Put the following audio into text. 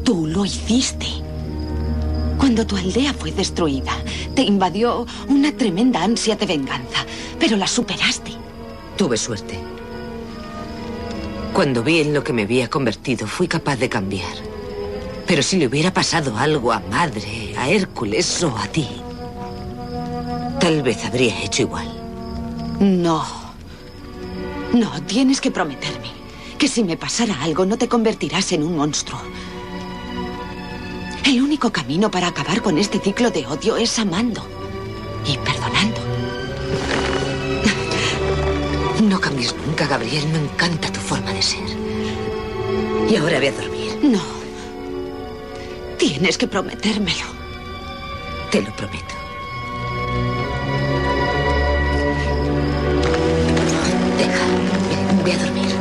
Tú lo hiciste. Cuando tu aldea fue destruida, te invadió una tremenda ansia de venganza, pero la superaste. Tuve suerte. Cuando vi en lo que me había convertido, fui capaz de cambiar. Pero si le hubiera pasado algo a Madre, a Hércules o a ti, tal vez habría hecho igual. No. No, tienes que prometerme que si me pasara algo no te convertirás en un monstruo. El único camino para acabar con este ciclo de odio es amando y perdonando. No cambies nunca, Gabriel. Me encanta tu forma de ser. Y ahora ve a dormir. No. Tienes que prometérmelo. Te lo prometo. Deja. Ve a dormir.